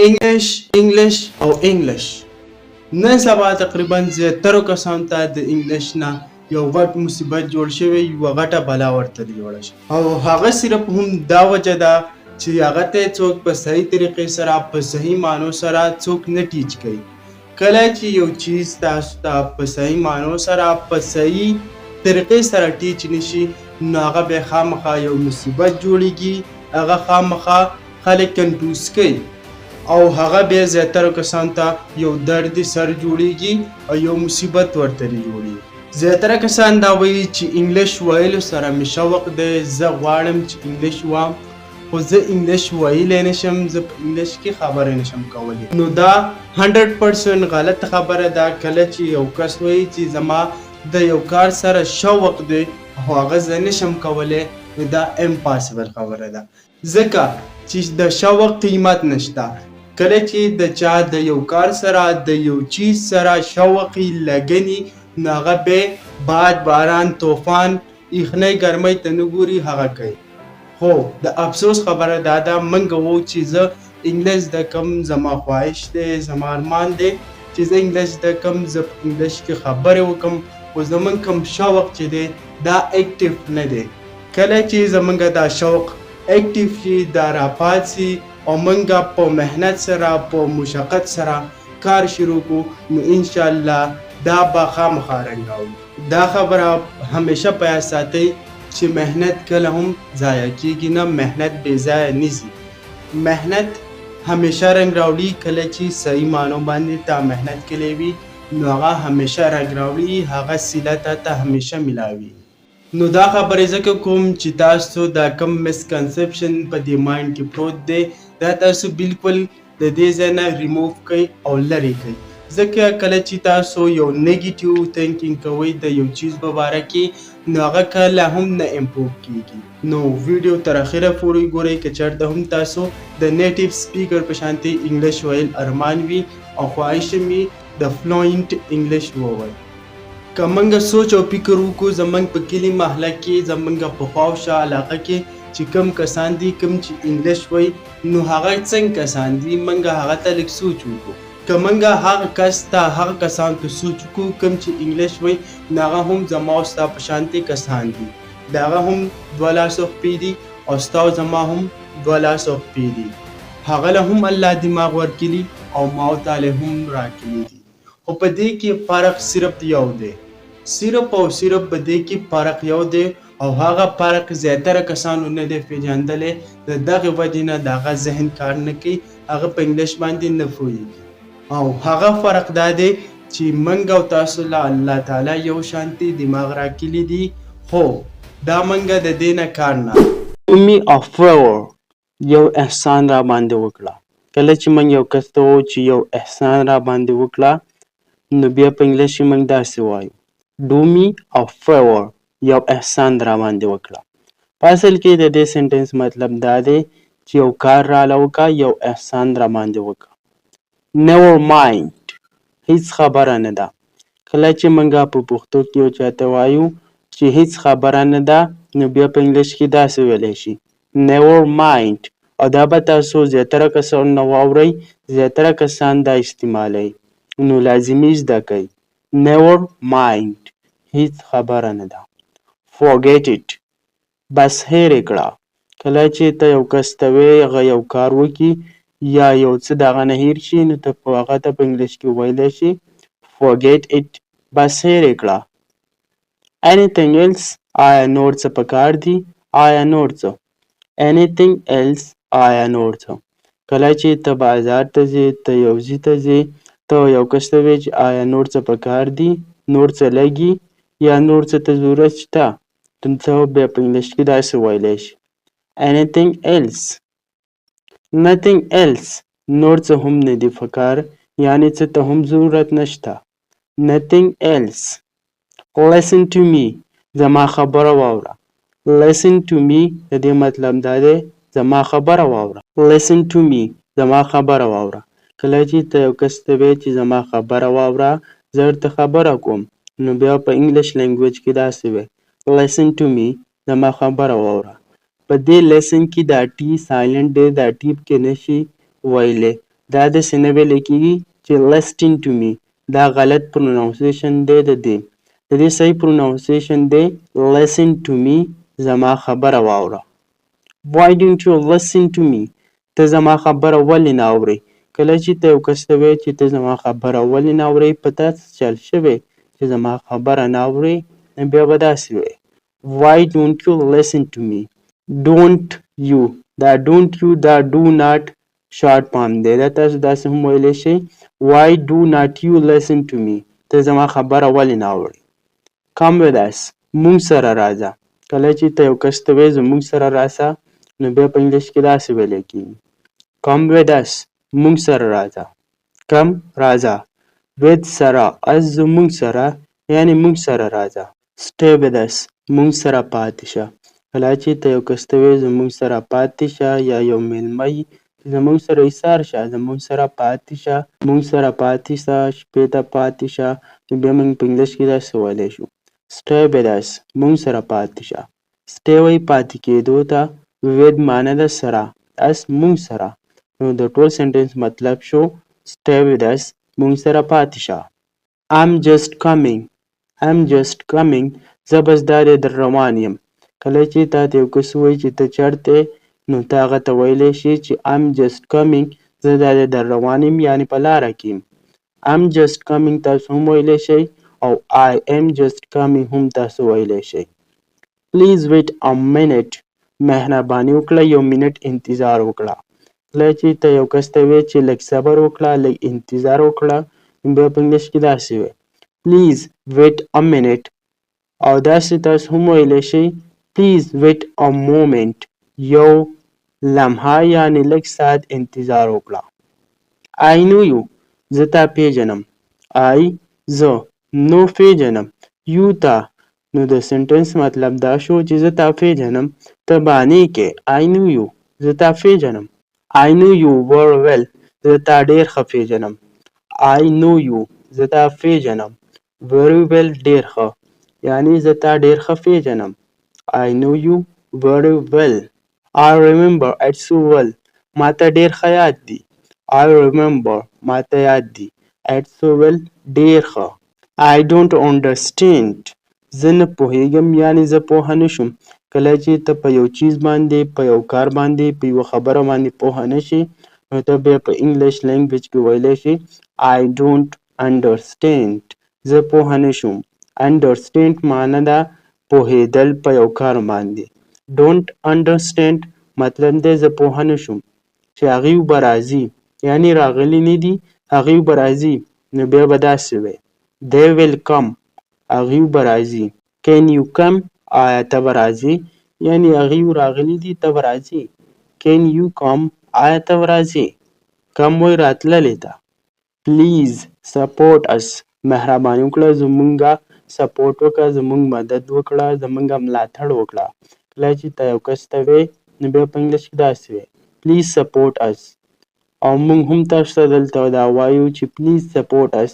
انګلیش او انګلیش نن سبا تقریبا زیاترو کسانو ته د انګلیش نه یو غټ مصیبت جوړ شوی، یوه غټه بلا ورته جوړه شوې او هغه صرف هم دا وجه ده چې هغه ته څوک په صحیح طریقې سره په صحیح معنو سره څوک نه ټیچ کوي. کله چې یو چیز تاسو ته په صحیح معنو سره په صحیح طریقې سره ټیچ نشي نو هغه بیا خامخا یو مصیبت جوړیږي، هغه خامخا خلک کنفیوز کوي او هغه بیا زیاتره کسانو ته یو درد سر جوړیږي او یو مصیبت ورته جوړیږي. زیاتره کسان دا وایي چې انګلیش ویلو سره مې شوق دی، زه غواړم چې انګلیش وایم خو زه انګلیش ویلی نشم، زه په انګلیش کې خبرې نشم کولی. نو دا 100% غلط خبره ده. کله چې یو کس وایي چې زما د یو کار سره شوق دی او هغه زه نشم کولی نو دا امپاسبل خبره ده، ځکه چې د شوق قیمت نشته. کله چې د چا د یو کار سره د یو چیز سره شوق لګني نو هغه به باد باران طوفان یخنۍ ګرمۍ ته نه ګوري، هغه کوي. خو د افسوس خبره دا ده موږ وو چې زه انګلیش زده کم، زما خواهش دی، زما ارمان دی چې زه انګلیش زده کم، زه په انګلیش کې خبرې وکړم، خو زموږ کوم شوق چې دی دا اکټیو نه دی. کله چې زموږ دا شوق اکټیو شي، دا راپاڅي او موږ په محنت سره په مشقت سره کار شروع کړو نو انشاءالله دا به خامخا رنګ راوړي. دا خبره همیشه په یاد ساتئ چې محنت کله هم ضایع کیږي نه، محنت بې ځایه نه ځي. محنت همیشه رنګ راوړي. کله چې صحیح معنو باندې تا محنت کړې وي نو هغه همیشه رنګ راوړي، هغه صله ته همیشه ملاوي. نو دا خبرې ځکه کوم چې تاسو دا کم مسکنسپشن په دې مایند کې پروت دی دا تاسو بالکل د دې ځای نه ریموو کړئ او لرې کړئ. ځکه کله چې تاسو یو نیګیټیو تھینکینګ کوئ د یو چیز په باره کې نو هغه کله هم نه امپروو کیږي. نو ویډیو تر اخره پورې ګورئ که چېرته هم تاسو د نیټیو سپیکر په شانتې انګلیش ویل ارمان وي او خواهش مې د فلوینټ انګلیش ووایئ. که موږ سوچ او فکر وکړو زموږ په کلي محله کې زموږ په خواوشا علاقه کې چې کوم کسان دي کوم چې انګلیش وایي نو هغه څنګه کسان دي، موږ هغه ته لږ سوچ وکړو. که موږ هغه کس ته هغه کسانو ته سوچ وکړو کوم چې انګلیش وایي نو هغه هم زما او ستا په شانتې کسان دي، د هغه هم 2 لاسو خپې دي او ستا او زما هم 2 لاسو خپې دي. هغه له هم الله دماغ ورکړي او ما او تا له هم راکړي دي. خو په دې کې فرق صرف یو دی، صرف او صرف په دې کې فرق یو دی او هغه فرق زیاتره کسانو نه دی پیژندلی. د دغې وجې نه د هغه ذهن کار نه کوي، هغه په انګلیش باندې نه پوهېږي. او هغه فرق دا دی چې موږ او تاسو له الله تعالی یو شانتي دماغ راکړي دي، خو دا موږ د دې نه کار نه me a favor یو احسان را باندې وکړه. کله چې موږ یو کس ته وایو چې یو احسان را باندې وکړه نو بیا په انګلیش کې موږ داسې وایو do me a favor یو احسان را باندې وکړه. په اصل کې د دې سنټنس مطلب دا دی چې یو کار راله وکړه، یو احسان را باندې وکړه. never mind هیڅ خبره نه ده. کله چې موږ په پښتو کې یو چاته وایو چې هیڅ خبره نه ده نو بیا په انګلیش کې داسې ویلی شي never mind. او دا به تاسو زیاتره کسان نه واورئ، زیاتره کسان دا استعمالوي نو لازمي زده کوئ. never mind هیڅ خبره نه ده. forget it بس هېرې کړه. کله چې ته یو کس ته وایې هغه یو کار وکړي یا یو څه د هغه نه هېر شي نو ته هغه ته په انګلیش کې ویلی شي forget it بس هېرې کړه. anything else آیا نور څه پکار دي؟ آیا نور څه؟ anything else آیا نور څه؟ کله چې ته بازار ته ځې، ته یو ځای ته ځې، ته یو کس ته وایې چې آیا نور څه پکار دي، نور څه لګي یا نور څه ته ضرورت شته نو ته بیا په انګلیش کې داسې ویلی شي anything else. nothing else نور څه هم نه دي پکار، یعنې څه ته هم ضرورت نشته. nothing else. listen to me زما خبره واوره. listen to me د دې مطلب دا دی زما خبره واوره. listen to me زما خبره واوره. کله چې ته یو کس ته وایې چې زما خبره واوره زه درته خبره کوم نو بیا په انګلیش لینګویج کې داسې وایي listen to me زما خبره واوره. په دې لیسن کې دا ټي سایلنټ دی، دا ټي پکې نشي ویلی دا داسې نه ویلی کېږي چې listen to me. دا غلط پروناونسیشن دی د دې. د دې صحیح پروناونسیشن دی listen to me. زما خبره واوره. Why don't you listen to me? ته زما خبره ولې نه اورې؟ کله چې ته یو کس ته وایې چې ته زما خبره ولې نه اورې، په تا څه چل شوی چې زما خبره نه اورې، نو بیا به داسې وایې Why don't you listen to me? Don't you. دا don't you دا do not شارټ فارم دی. دا تاسو داسې هم ویلی شئ Why do not you listen to me? ته زما خبره ولې نه اورې. Come with us. مونږ سره راځه. کله چې ته یو کس ته وایې زمونږ سره راسه، نو بیا په انګلیش کې داسې ویلی کېږي Come with us. مونږ سره راځه. Come راځه. With سره us زمونږ سره یعنې مونږ سره راځه. Stay with us. مونږ سره پاتې شه. کله چې ته یو کس ته وایې زمونږ سره پاتې شه یا یو میلمه یي زمونږ سره ایسار شه، زمونږ سره پاتې شه، مونږ سره پاتې شه، شپې ته پاتې شه، نو بیا موږ په انګلیش کې داسې ویلی شو Stay with us. مونږ سره پاتې شه. Stay وایي پاتې کېدو ته with معنی ده سره us مونږ سره نو د ټول سنټنس مطلب شو Stay with us. مونږ سره پاتې شه. I'm just coming. I'm just coming. زه بس دا دی در روان یم. کله چې تا ته یو کس ووایي چې ته چېرته یې نو ته هغه ته ویلی شي چې I'm just coming. زه دا دی در روان یم یعنې په لاره کې یم. I'm just coming تاسو هم ویلی شئ او I am just coming هم تاسو ویلی شئ. Please wait a minute. مهرباني وکړه یو منټ انتظار وکړه. کله چې ته یو کس ته وایې چې لږ صبر وکړه لږ انتظار وکړه نو بیا په انګلیش کې داسې وایي Please wait a minute. او داسې تاسو هم ویلی شئ Please wait a moment. یو لمحه یعنې لږ ساعت انتظار وکړه. I know you. زه تا پیژنم. I زه نو پیژنم. You تا نو د سنټنس مطلب دا شو چې زه تا پیژنم ته بانې کې I know you. زه تا پیژنم. I know you very well. زه تا ډېر ښه پیژنم. I know you. زه تا پیژنم. Very well ډېر ښه یعنې زه تا ډېر ښه پیژنم. I know you very well. I remember it so well. ما ته ډېر ښه یاد دي. I remember ما ته یاد دي. It so well ډېر ښه. I don't understand. زه نه پوهېږم یعنې زه پوهه نه شم. کله چې ته په یو چیز باندې په یو کار باندې په یوه خبره باندې پوهه نه شي نو ته بیا په انګلیش لینګویج کې ویلی شي I don't understand. زه پوهه نه شم. understand معنی ده پوهېدل په یو کار باندې. don't understand مطلب دی زه پوهه نه شم چې هغوی به راځي یعنې راغلي نه دي هغوی به راځي نو بیا به داسې وی they will come. هغوی به راځي. can you come. آیا ته به راځې یعنې هغوی راغلي دي ته به راځې. can you come. آیا ته به راځې. come وایي راتللی ته. please support us. مهرباني وکړه زمونږه سپورټ وکړه زمونږ مدد وکړه زمونږ ملاتړ وکړه. کله چې ته یو کس ته وایې نو بیا په انګلیش کې داسې وایي please support us. او موږ هم تاسو ته دلته دا وایو چې please support us.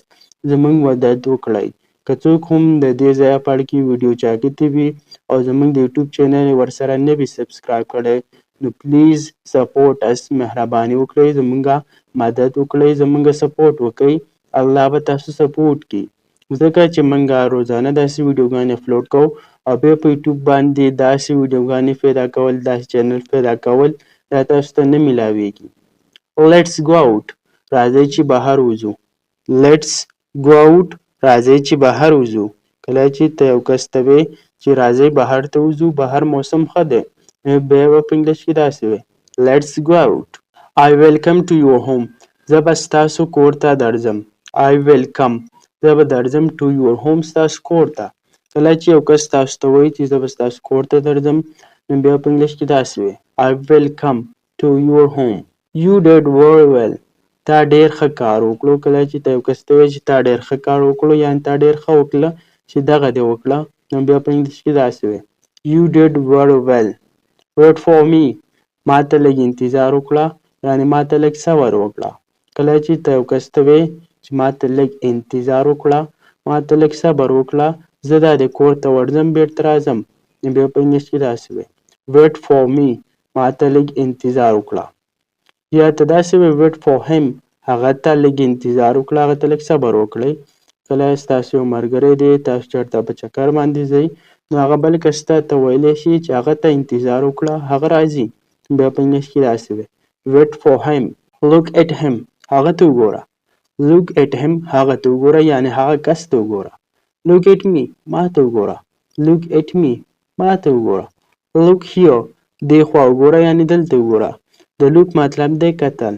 زمونږ مدد وکړئ. که څوک هم د دې ځایه په اړه کې ویډیو چاکتې وي او زمونږ د یوټیوب چینل یې ورسره نه وي سبسکرایب کړی نو پلیز سپورټ اس. مهرباني وکړئ زمونږه مدد وکړئ زمونږه سپورټ وکړئ. الله به تاسو سپورټ کړي ځکه چې موږ روزانه داسې ویډیوګانې اپلوډ کوو او بیا په یوټیوب باندې داسې ویډیوګانې پیدا کول داسې چینل پیدا کول دا تاسو ته نه میلاویږي. Let's go out. راځئ چې بهر وځو. Let's go out. راځئ چې بهر وځو. کله چې ته یو کس ته وایې چې راځئ بهر ته وځو بهر موسم ښه دی بیا به په انګلیش کې داسې وایي Let's go out. I will come to your home. زه به ستاسو کور ته درځم. I will come. زه به درځم to your home ستاسو کور ته. کله چې یو کس تاسو ته وایي چې زه به ستاسو کور ته درځم نو بیا په انګلیش کې داسې وایي I will come to your home. You did very well. تا ډېر ښه کار وکړو. کله چې ته یو کس ته وایي چې تا ډېر ښه کار وکړو یعنې تا ډېر ښه وکړه چې دغه دې وکړه نو بیا په انګلیش کې داسې وایي You did very well. Wait for me. ما ته لږ انتظار وکړه یعنې ما ته لږ صبر وکړه. کله چې ته یو کس ته وایې چې ما ته لږ انتظار وکړه ما ته لږ صبر وکړه زه دا د کور ته ورځم بېرته راځم نو بیا په انګلیش کې داسې وایي Wait for me. ما ته لږ انتظار وکړه. یا ته داسې وایې wait for him هغه ته لږ انتظار وکړه هغه ته لږ صبر وکړئ کله ستاسو یو ملګری دی تاسو چېرته په چکر باندې ځئ نو هغه بل کس ته ویلی شي چې هغه ته انتظار وکړه هغه راځي بیا په انګلیش کې داسې وي wait for him look at him هغه ته وګوره look at him هغه ته وګوره یعنې هغه کس ته وګوره look at me ما ته وګوره look at me ما ته وګوره look here دې خوا وګوره یعنې دلته وګوره د look مطلب دی کتل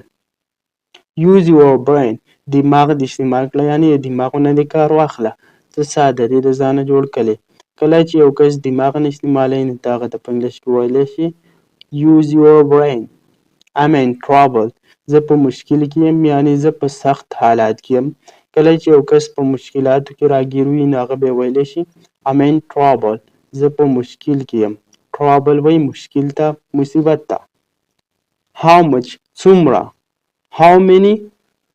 use your brain دماغ دې استعمال کړه یعنې د دماغ نه دې کار واخله څه ساده دې د ځانه جوړ کړې کله چې یو کس دماغ نه استعمالوي نو ته هغه ته په انګلیش کې ویلی شي use your brain I'm in trouble زه په مشکل کې یم یعنې زه په سخت حالات کې یم کله چې یو کس په مشکلاتو کې راګیر وي نو هغه به ویلی شي I'm in trouble زه په مشکل کې یم trouble وایي مشکل ته مصیبت ته how much څومره how many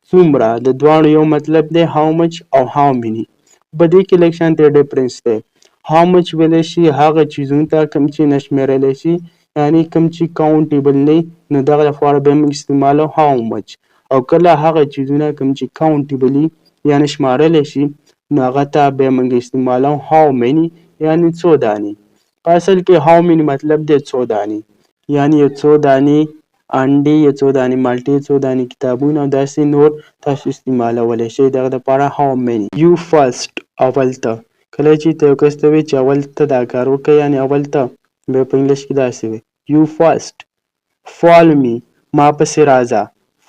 څومره د دواړو یو مطلب دی how much او how many په دې کې لږ شانتې ډفرنس دی how much ویلی شي هغه څیزونو ته کوم چې نه شمېرلی شي یعنې کوم چې کاونټیبل نه نو دغه لپاره به موږ استعمالو how much او کله هغه څیزونه کوم چې کاونټیبل وي یعنې شمارلی شي نو هغه ته بیا موږ استعمالو how many یعنې څو دانې په اصل کې how many مطلب دی څو دانې یعنې یو څو دانې انډې یو څو دانې مالټې څو دانې کتابونه او داسې نور تاسو استعمالولی شئ دغه دپاره how many you first اول ته کله چې ته یو کس ته وایې چې اول ته دا کار وکړه یعنې اول ته بیا په انګلیش کې داسې وي you first follow me ما پسې راځه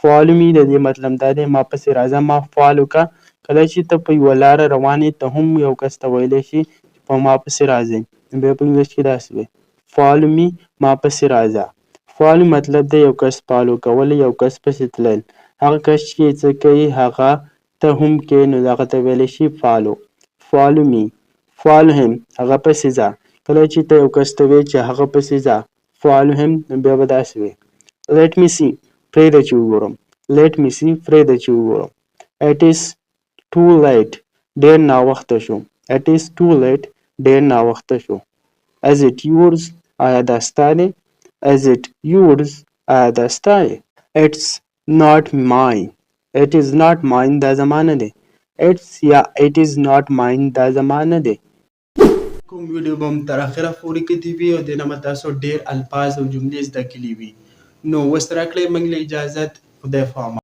follow me د دې مطلب دا دی ما پسې راځه ما فالو کړه کله چې ته په یوه لاره روان یې ته هم یو کس ته ویلی شي چې په ما پسې راځئ بیا په انګلیش کې داسې وي follow me ما پسې راځه فالو مطلب دی یو کس فالو کول یو کس پسې تلل هغه کس چې څه کوي هغه ته هم کې نو هغه ته ویلی شي فالو follow me follow him هغه پسې ځه کله چې ته یو کس ته وایې چې هغه پسې ځه follow him نو بیا به داسې وي let me see پرېږده چې وګورم let me see پرېږده چې وګورم it is too late ډېر ناوخته شو it is too late ډېر ناوخته شو is it yours آیا دا ستا دی is it yours آیا دا ستا دی it's not mine it is not mine دا زما نه دی it's یا it is not mine دا زما نه دی کوم ویډیو به هم تر اخره پورې کتي وي او دې نه به تاسو ډېر الفاظ او جملې زده کړي وي نو اوس راکړئ موږ له اجازت خدای په امان